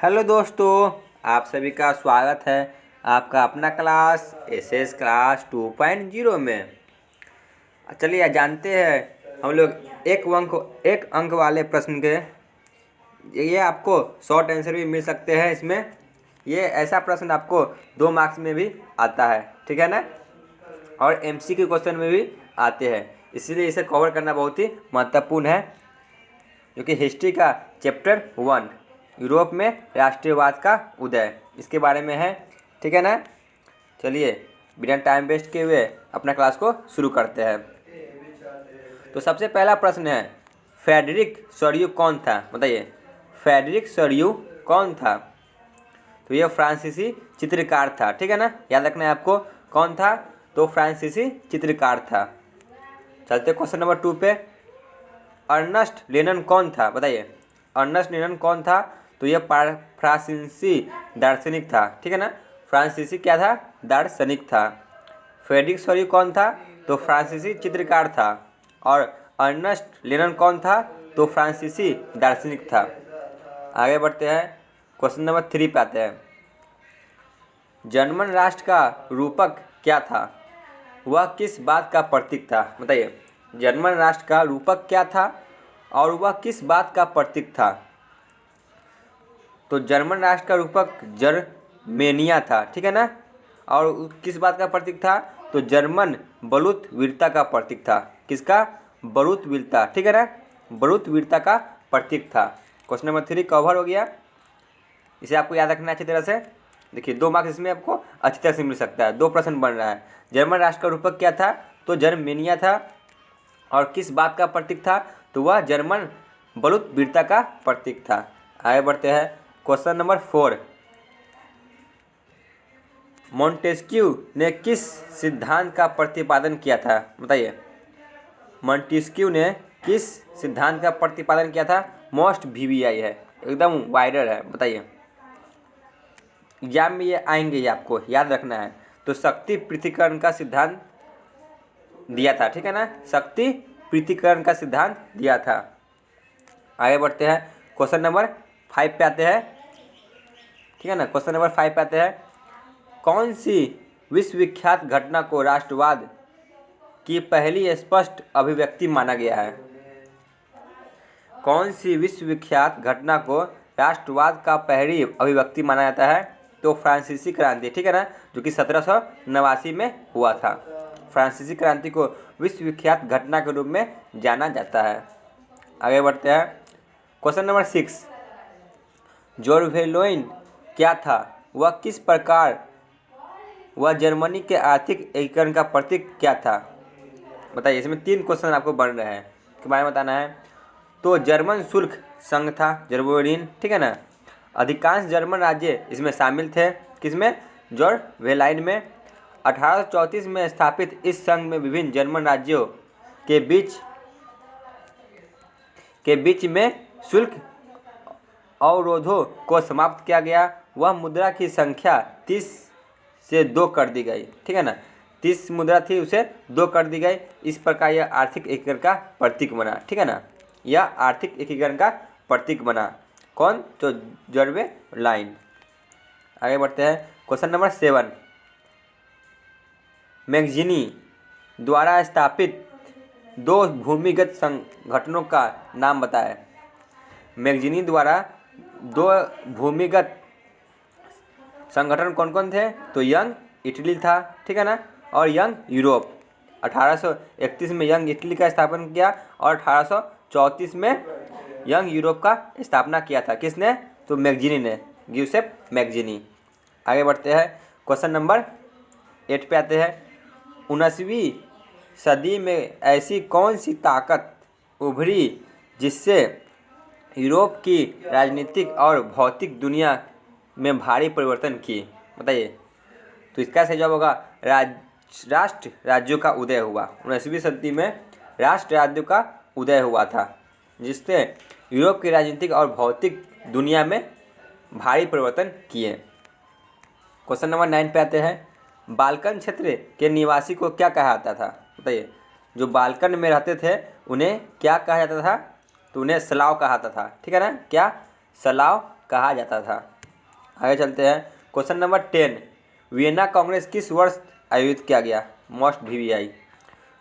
Hello दोस्तों, आप सभी का स्वागत है आपका अपना क्लास एसएस क्लास 2.0 में। चलिए जानते हैं हम लोग एक अंक वाले प्रश्न के ये आपको शॉर्ट आंसर भी मिल सकते हैं। इसमें ये ऐसा प्रश्न आपको 2 मार्क्स में भी आता है, ठीक है ना, और एमसीक्यू क्वेश्चन में भी आते हैं। इसलिए इसे कवर करना बहुत ही महत्वपूर्ण है, क्योंकि हिस्ट्री का चैप्टर 1 यूरोप में राष्ट्रीयवाद का उदय इसके बारे में है, ठीक है ना। चलिए बिना टाइम वेस्ट किए हुए अपना क्लास को शुरू करते हैं। तो सबसे पहला प्रश्न है, फ्रेडरिक सोरियू कौन था? बताइए, फ्रेडरिक सोरियू कौन था? तो यह फ्रांसीसी चित्रकार था, ठीक है ना, याद रखना है आपको कौन था। तो फ्रांसीसी चित्रकार था। चलते क्वेश्चन नंबर 2 पे। अर्नस्ट लेनन कौन था? बताइए, अर्नस्ट लेनन कौन था? तो यह फ्रांसीसी दार्शनिक था, ठीक है ना, फ्रांसीसी क्या था? दार्शनिक था। फ्रेडरिक सोरियू कौन था? तो फ्रांसीसी चित्रकार था। और अर्नस्ट लेनन कौन था? तो फ्रांसीसी दार्शनिक था। आगे बढ़ते हैं, क्वेश्चन नंबर 3 पे आते हैं। जर्मन राष्ट्र का रूपक क्या था? वह किस बात का प्रतीक था? बताइए, जर्मन राष्ट्र का रूपक क्या था और वह किस बात का प्रतीक था? तो जर्मन राष्ट्र का रूपक जर्मेनिया था, ठीक है ना, और किस बात का प्रतीक था? तो जर्मन बलूत वीरता का प्रतीक था। किसका? बलूत वीरता, ठीक है ना, बलूत वीरता का प्रतीक था। क्वेश्चन नंबर 3 कवर हो गया। इसे आपको याद रखना है अच्छी तरह से। देखिए 2 मार्क्स इसमें आपको अच्छी तरह से मिल सकता है। 2 प्रश्न बन रहा है। जर्मन राष्ट्र का रूपक क्या था? तो जर्मेनिया था। और किस बात का प्रतीक था? तो वह जर्मन बलूत वीरता का प्रतीक था। आगे बढ़ते हैं, क्वेश्चन नंबर 4। मोंटेस्क्यू ने किस सिद्धांत का प्रतिपादन किया था? बताइए, मोंटेस्क्यू ने किस सिद्धांत का प्रतिपादन किया था? मोस्ट वीवीआई है, एकदम वायरल है। बताइए, एग्जाम में ये आएंगे, ये आपको याद रखना है। तो शक्ति पृथक्करण का सिद्धांत दिया था, ठीक है ना, शक्ति पृथक्करण का सिद्धांत दिया था। आगे बढ़ते हैं, क्वेश्चन नंबर 5 पे आते हैं, ठीक है ना। क्वेश्चन नंबर 5 पे आते हैं। कौन सी विश्वविख्यात घटना को राष्ट्रवाद की पहली स्पष्ट अभिव्यक्ति माना गया है? कौन सी विश्वविख्यात घटना को राष्ट्रवाद का पहली अभिव्यक्ति माना जाता है? तो फ्रांसीसी क्रांति, ठीक है ना, जो कि 1789 में हुआ था। फ्रांसीसी क्रांति को विश्वविख्यात घटना के रूप में जाना जाता है। आगे बढ़ते हैं, क्वेश्चन नंबर 6। जोरवेलोइन क्या था? वह किस प्रकार वह जर्मनी के आर्थिक एकीकरण का प्रतीक क्या था? बताइए, इसमें 3 क्वेश्चन आपको बन रहे हैं, के बारे में बताना है। तो जर्मन शुल्क संघ था जर्मोलिन, ठीक है ना, अधिकांश जर्मन राज्य इसमें शामिल थे। किसमें? जोरवेलाइन में। 1834 में स्थापित इस संघ में विभिन्न जर्मन राज्यों के बीच में शुल्क अवरोधों को समाप्त किया गया। वह मुद्रा की संख्या 30 से 2 कर दी गई, ठीक है ना, 30 मुद्रा थी उसे 2 कर दी गई। इस प्रकार यह आर्थिक एकीकरण का प्रतीक बना, ठीक है ना, यह आर्थिक एकीकरण का प्रतीक बना। कौन? तो जोरवेलाइन। आगे बढ़ते हैं, क्वेश्चन नंबर 7। मैगजीनी द्वारा स्थापित 2 भूमिगत संगठनों का नाम बताएं। मैगजीनी द्वारा 2 भूमिगत संगठन कौन कौन थे? तो यंग इटली था, ठीक है ना, और यंग यूरोप। 1831 में यंग इटली का स्थापना किया और 1834 में यंग यूरोप का स्थापना किया था। किसने? तो मैगजीनी ने, गियुसेप मैगजीनी। आगे बढ़ते हैं, क्वेश्चन नंबर 8 पे आते हैं। 19वीं सदी में ऐसी कौन सी ताकत उभरी जिससे यूरोप की राजनीतिक और भौतिक दुनिया में भारी परिवर्तन की? बताइए। तो इसका सही जवाब होगा राष्ट्र राज्यों का उदय हुआ। 19वीं सदी में राष्ट्र राज्यों का उदय हुआ था, जिससे यूरोप की राजनीतिक और भौतिक दुनिया में भारी परिवर्तन किए। क्वेश्चन नंबर 9 पे आते हैं। बाल्कन क्षेत्र के निवासी को क्या कहा जाता था? बताइए, जो बाल्कन में रहते थे उन्हें क्या कहा जाता था? तो उन्हें स्लाव कहा जाता था, ठीक है ना, क्या? स्लाव कहा जाता था। आगे चलते हैं। क्वेश्चन नंबर 10, वियना कांग्रेस किस वर्ष आयोजित किया गया? Most VVI।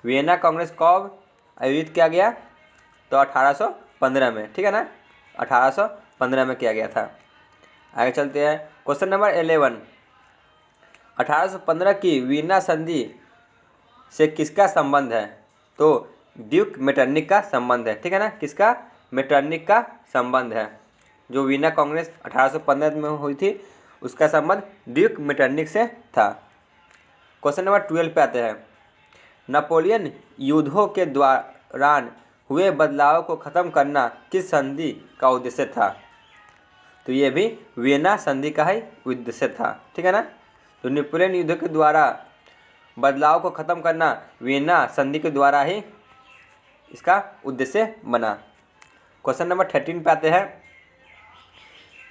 वियना कांग्रेस कब आयोजित किया गया? तो 1815 में, ठीक है ना, 1815 में किया गया था। आगे चलते हैं। क्वेश्चन नंबर 11, 1815 की वियना संधि से किसका संबंध है? तो ड्यूक मेटरनिक का संबंध है, ठीक है ना, किसका? मेटरनिक का संबंध है। जो वियना कांग्रेस 1815 में हुई थी उसका संबंध ड्यूक मेटरनिक से था। क्वेश्चन नंबर 12 पे आते हैं। नेपोलियन युद्धों के दौरान हुए बदलाव को ख़त्म करना किस संधि का उद्देश्य था? तो ये भी वियना संधि का ही उद्देश्य था, ठीक है ना। तो नेपोलियन युद्ध के द्वारा बदलाव को ख़त्म करना वियना संधि के द्वारा ही इसका उद्देश्य बना। क्वेश्चन नंबर 13 पे आते हैं।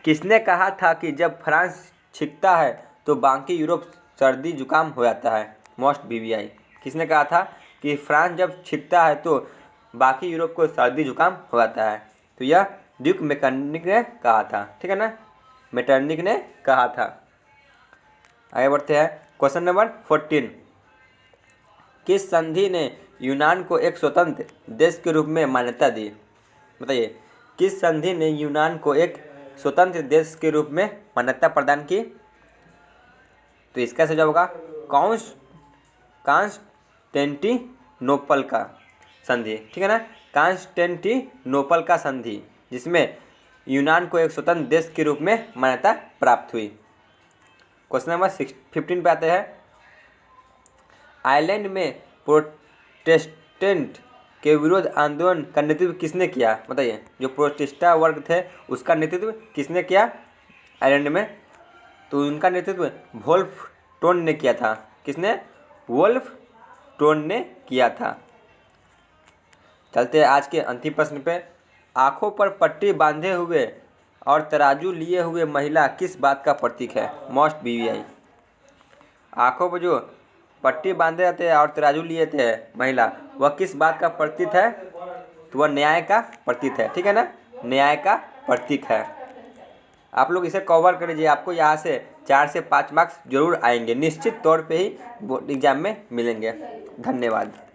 किसने कहा था कि जब फ्रांस छिपता है तो बाकी यूरोप सर्दी जुकाम हो जाता है? Most VVI। किसने कहा था कि फ्रांस जब छिपता है तो बाकी यूरोप को सर्दी जुकाम हो जाता है? तो यह ड्यूक मेटरनिक ने कहा था, ठीक है ना, मेटरनिक ने कहा था। आगे बढ़ते हैं। क्वेश्चन नंबर 14, किस संधि ने यूनान को एक स्वतंत्र देश के रूप में मान्यता दी? बताइए, किस संधि ने यूनान को एक स्वतंत्र देश के रूप में मान्यता प्रदान की? तो इसका सही होगा कॉन्स्टेंटिनोपल का संधि, ठीक है ना, कॉन्स्टेंटिनोपल का संधि, जिसमें यूनान को एक स्वतंत्र देश के रूप में मान्यता प्राप्त हुई। क्वेश्चन नंबर 15 पे आते हैं। आयरलैंड में प्रोटेस्टेंट के विरोध आंदोलन का नेतृत्व किसने किया? बताइए, जो प्रोटेस्टा वर्ग थे उसका नेतृत्व किसने किया आयरलैंड में? तो उनका नेतृत्व वोल्फ टोन ने किया था। किसने? वोल्फ टोन ने किया था। चलते हैं आज के अंतिम प्रश्न पे। आँखों पर पट्टी बांधे हुए और तराजू लिए हुए महिला किस बात का प्रतीक है? Most VVI। आँखों पर जो पट्टी बांधे रहते हैं और तराजू लिए थे महिला, वह किस बात का प्रतीक है? तो वह न्याय का प्रतीक है, ठीक है ना, न्याय का प्रतीक है। आप लोग इसे कवर कर लीजिए, आपको यहाँ से 4 से 5 मार्क्स जरूर आएंगे, निश्चित तौर पे ही बोर्ड एग्जाम में मिलेंगे। धन्यवाद।